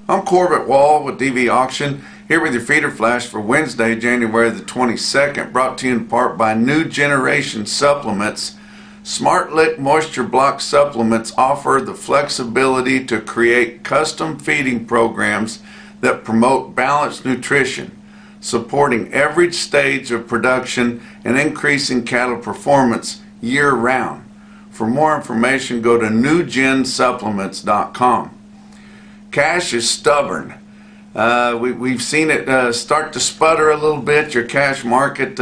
I'm Corbett Wall with DVAuction, here with your feeder flash for Wednesday, January the 22nd, brought to you in part by New Generation Supplements. Smart Lick Moisture Block supplements offer the flexibility to create custom feeding programs that promote balanced nutrition, supporting every stage of production and increasing cattle performance year-round. For more information, go to newgensupplements.com. Cash is stubborn. We've seen it start to sputter a little bit. Your cash market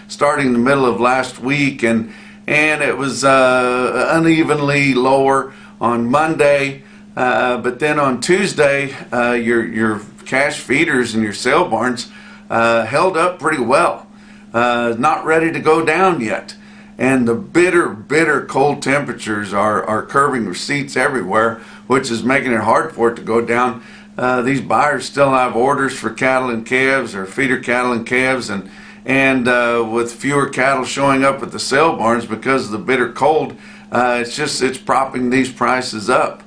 starting in the middle of last week, and it was unevenly lower on Monday, but then on Tuesday, your cash feeders and your sale barns held up pretty well. Not ready to go down yet. And the bitter cold temperatures are curbing receipts everywhere, which is making it hard for it to go down. These buyers still have orders for cattle and calves, or feeder cattle and calves, and with fewer cattle showing up at the sale barns because of the bitter cold, it's propping these prices up.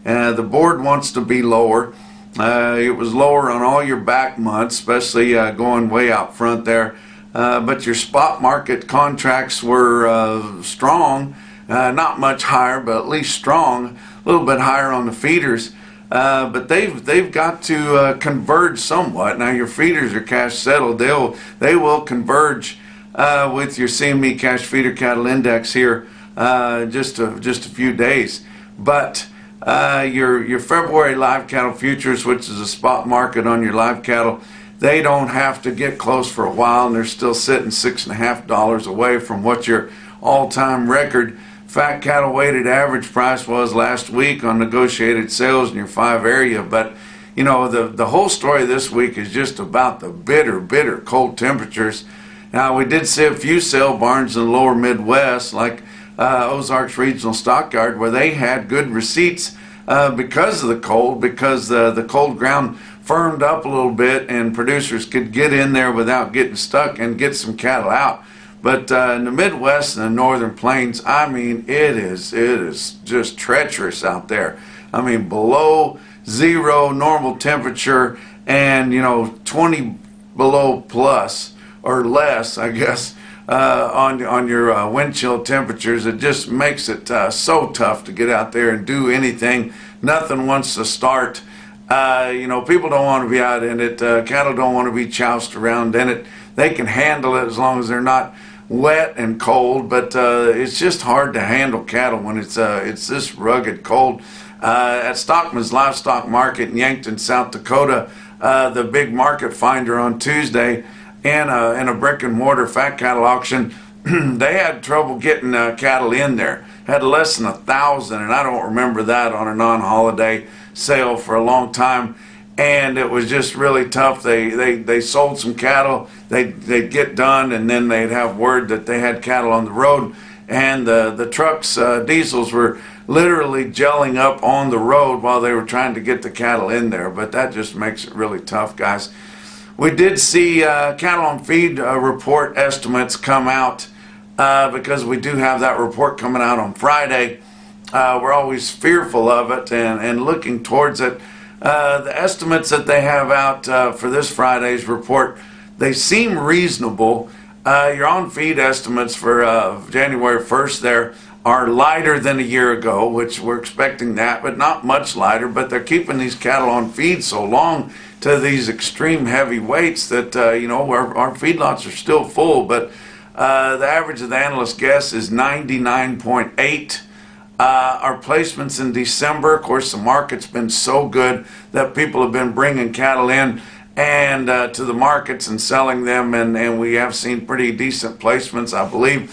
The board wants to be lower. It was lower on all your back months, especially going way out front there. But your spot market contracts were strong, not much higher, but at least strong, a little bit higher on the feeders. But they've got to converge somewhat. Now your feeders are cash settled. They will converge with your CME Cash Feeder Cattle Index here just a few days. But your February live cattle futures, which is a spot market on your live cattle, they don't have to get close for a while, and they're still sitting $6.50 away from what your all-time record fat cattle weighted average price was last week on negotiated sales in your 5 area. But you know, the whole story this week is just about the bitter cold temperatures. Now, we did see a few sale barns in the lower Midwest, like Ozarks Regional Stockyard, where they had good receipts because of the cold, because the cold ground firmed up a little bit and producers could get in there without getting stuck and get some cattle out. But in the Midwest and the Northern Plains, I mean, it is just treacherous out there. I mean, below zero normal temperature, and 20 below plus or less, I guess, on your wind chill temperatures. It just makes it so tough to get out there and do anything. Nothing wants to start. People don't want to be out in it. Cattle don't want to be choused around in it. They can handle it as long as they're not wet and cold, but it's just hard to handle cattle when it's this rugged cold. At Stockman's Livestock Market in Yankton, South Dakota, the big market finder on Tuesday, in a brick and mortar fat cattle auction, they had trouble getting cattle in there. Had less than 1,000, and I don't remember that on a non-holiday sale for a long time, and it was just really tough. They sold some cattle, they'd get done, and then they'd have word that they had cattle on the road, and the trucks, diesels, were literally gelling up on the road while they were trying to get the cattle in there. But that just makes it really tough, guys. We did see cattle on feed report estimates come out, because we do have that report coming out on Friday. We're always fearful of it and looking towards it. The estimates that they have out for this Friday's report, they seem reasonable. Your on-feed estimates for January 1st there are lighter than a year ago, which we're expecting that, but not much lighter. But they're keeping these cattle on feed so long to these extreme heavy weights that our feedlots are still full. But the average of the analyst guess is 99.8. Our placements in December, of course, the market's been so good that people have been bringing cattle in and to the markets and selling them, and we have seen pretty decent placements, I believe,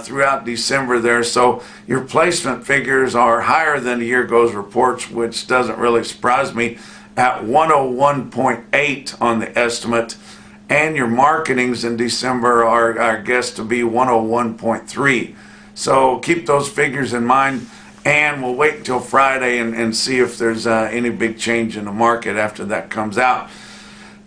throughout December there. So your placement figures are higher than a year ago's reports, which doesn't really surprise me, at 101.8 on the estimate, and your marketings in December are guessed to be 101.3. So keep those figures in mind, and we'll wait until Friday and see if there's any big change in the market after that comes out.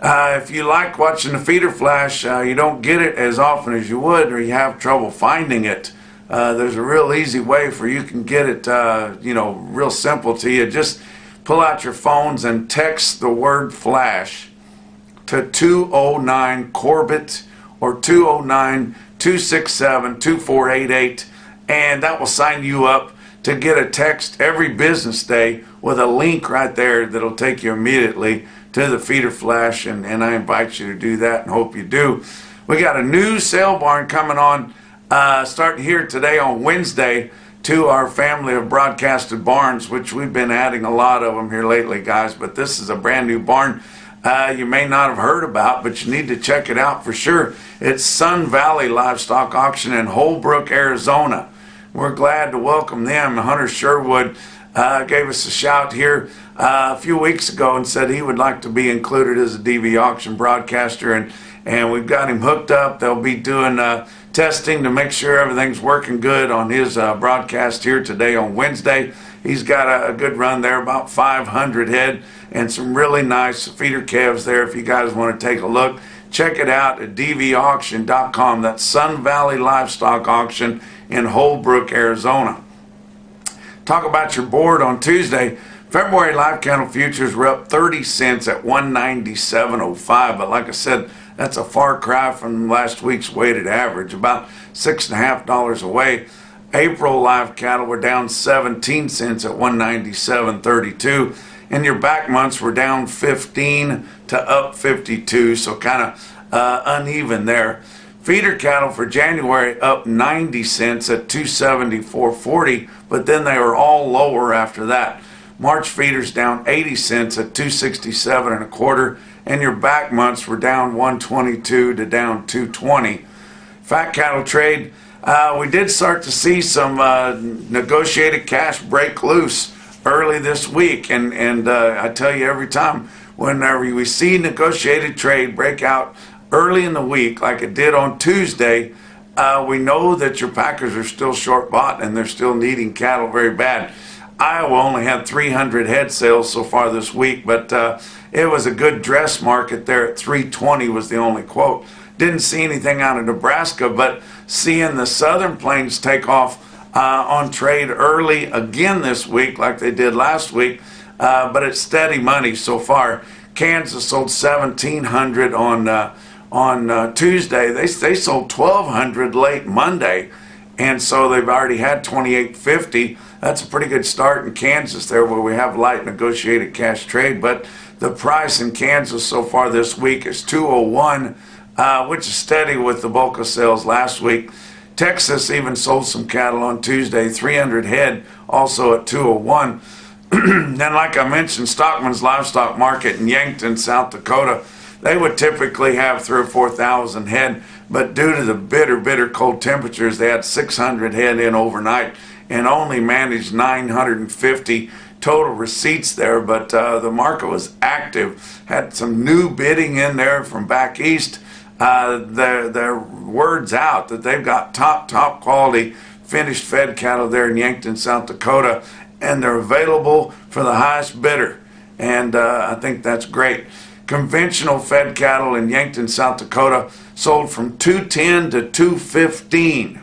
If you like watching the feeder flash, you don't get it as often as you would, or you have trouble finding it, there's a real easy way for you can get it, real simple to you. Just pull out your phones and text the word flash to 209 Corbett or 209-267-2488, and that will sign you up to get a text every business day with a link right there that'll take you immediately to the feeder flash, and I invite you to do that and hope you do. We got a new sale barn coming on starting here today on Wednesday to our family of broadcasted barns, which we've been adding a lot of them here lately, guys, but this is a brand new barn you may not have heard about, but you need to check it out for sure. It's Sun Valley Livestock Auction in Holbrook, Arizona. We're glad to welcome them. Hunter Sherwood gave us a shout here a few weeks ago and said he would like to be included as a DVAuction broadcaster, and we've got him hooked up. They'll be doing testing to make sure everything's working good on his broadcast here today on Wednesday. He's got a good run there, about 500 head, and some really nice feeder calves there. If you guys want to take a look, check it out at DVAuction.com. That's Sun Valley Livestock Auction in Holbrook, Arizona. Talk about your board on Tuesday. February live cattle futures were up 30 cents at 197.05, but like I said, that's a far cry from last week's weighted average, about $6.50 away. April live cattle were down 17 cents at 197.32, and your back months were down 15 to up 52, so kind of uneven there. Feeder cattle for January up 90 cents at 274.40, but then they were all lower after that. March feeders down 80 cents at 267.25, and your back months were down 122 to down 220. Fat cattle trade, we did start to see some negotiated cash break loose early this week, and I tell you, every time whenever we see negotiated trade break out early in the week like it did on Tuesday, we know that your packers are still short bought and they're still needing cattle very bad. Iowa only had 300 head sales so far this week, but it was a good dress market there at 320 was the only quote. Didn't see anything out of Nebraska, but seeing the Southern Plains take off on trade early again this week like they did last week, but it's steady money so far. Kansas sold 1,700 on Tuesday. They sold 1,200 late Monday, and so they've already had 2,850. That's a pretty good start in Kansas there, where we have light negotiated cash trade, but the price in Kansas so far this week is 201, which is steady with the bulk of sales last week. Texas even sold some cattle on Tuesday, 300 head, also at 201. Then, like I mentioned, Stockman's Livestock Market in Yankton, South Dakota, they would typically have 3,000 or 4,000 head, but due to the bitter cold temperatures, they had 600 head in overnight and only managed 950 total receipts there, but the market was active. Had some new bidding in there from back east. Their word's out that they've got top quality finished fed cattle there in Yankton, South Dakota, and they're available for the highest bidder, and I think that's great. Conventional fed cattle in Yankton, South Dakota sold from 210 to 215,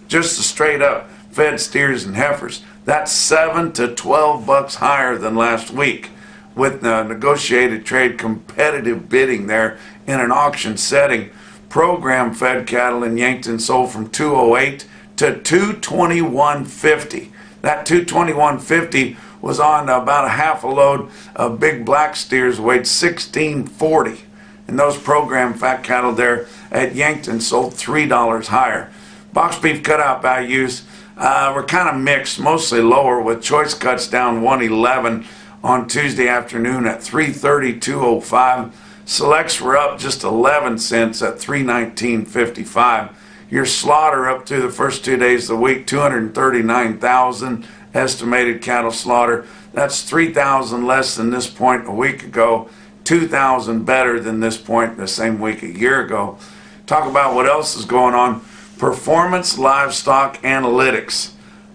just the straight up fed steers and heifers. That's $7 to $12 higher than last week, with the negotiated trade competitive bidding there in an auction setting. Program fed cattle in Yankton sold from 208 to 221.50. That 221.50 was on about a half a load of big black steers, weighed 1640, and those program fat cattle there at Yankton sold $3 higher. Box beef cutout values were kind of mixed, mostly lower, with choice cuts down 111 on Tuesday afternoon at 332.05. Selects were up just 11 cents at 319.55. Your slaughter up through the first 2 days of the week, 239,000 estimated cattle slaughter. That's 3,000 less than this point a week ago, 2,000 better than this point the same week a year ago. Talk about what else is going on. Performance Livestock Analytics.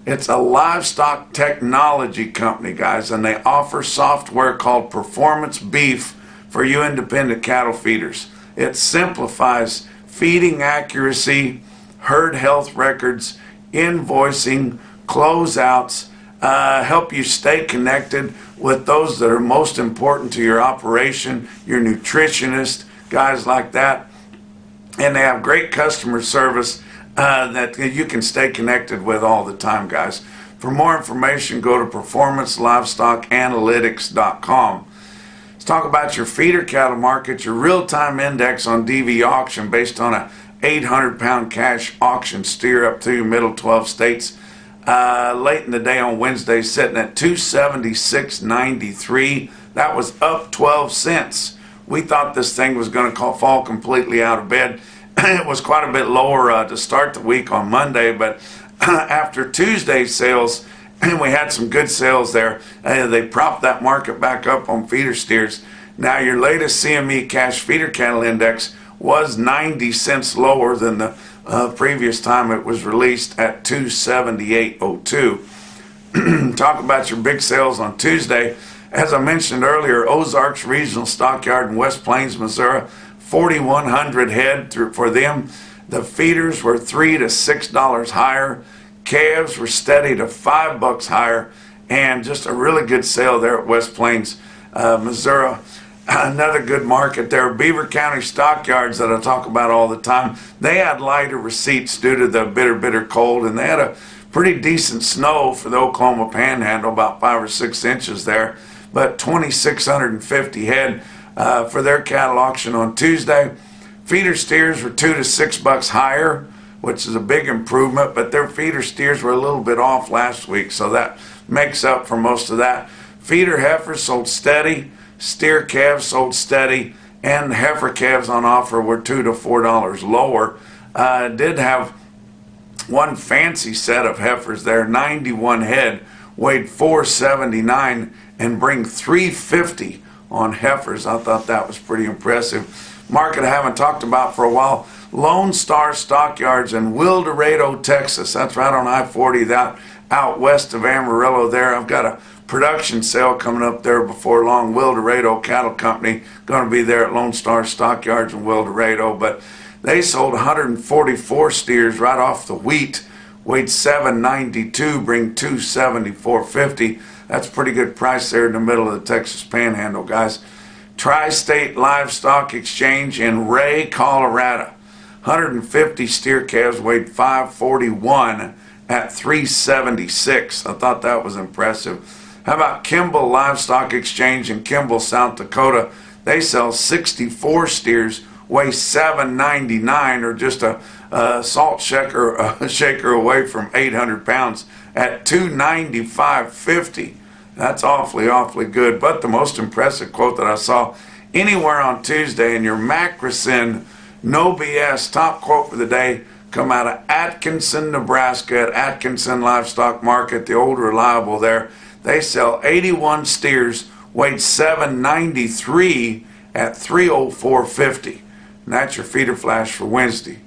It's a livestock technology company, guys, and they offer software called Performance Beef for you independent cattle feeders. It simplifies feeding accuracy, herd health records, invoicing, closeouts, help you stay connected with those that are most important to your operation, your nutritionist, guys like that. And they have great customer service that you can stay connected with all the time, guys. For more information, go to performancelivestockanalytics.com. Let's talk about your feeder cattle market, your real-time index on DVAuction based on a 800-pound cash auction steer up through middle 12 states. Late in the day on Wednesday, sitting at 276.93. That was up 12 cents. We thought this thing was going to fall completely out of bed. It was quite a bit lower to start the week on Monday, but after Tuesday's sales, we had some good sales there. They propped that market back up on feeder steers. Now your latest CME cash feeder cattle index was 90 cents lower than the previous time it was released at 278.02. Talk about your big sales on Tuesday. As I mentioned earlier, Ozarks Regional Stockyard in West Plains, Missouri, 4,100 head for them. The feeders were $3 to $6 higher. Calves were steady to $5 higher, and just a really good sale there at West Plains, Missouri. Another good market there. Beaver County stockyards that I talk about all the time, they had lighter receipts due to the bitter cold, and they had a pretty decent snow for the Oklahoma Panhandle, about 5 or 6 inches there, but 2,650 head for their cattle auction on Tuesday. Feeder steers were $2 to $6 higher, which is a big improvement, but their feeder steers were a little bit off last week, so that makes up for most of that. Feeder heifers sold steady, steer calves sold steady, and heifer calves on offer were $2 to $4 lower. Did have one fancy set of heifers there, 91 head, weighed 479 and bring 350 on heifers. I thought that was pretty impressive. Market I haven't talked about for a while, Lone Star Stockyards in Wildorado, Texas. That's right on I-40, that out west of Amarillo there. I've got a production sale coming up there before long. Wildorado Cattle Company going to be there at Lone Star Stockyards in Wildorado, but they sold 144 steers right off the wheat, weighed 792, bring 274.50. That's a pretty good price there in the middle of the Texas Panhandle, guys. Tri-State Livestock Exchange in Ray, Colorado. 150 steer calves weighed 541 at 376. I thought that was impressive. How about Kimball Livestock Exchange in Kimball, South Dakota? They sell 64 steers, weigh 799, or just a salt shaker away from 800 pounds at 295.50. That's awfully good. But the most impressive quote that I saw anywhere on Tuesday in your Macrocin No BS top quote for the day come out of Atkinson, Nebraska at Atkinson Livestock Market, the old reliable there. They sell 81 steers, weighed 793 at 304.50. And that's your feeder flash for Wednesday.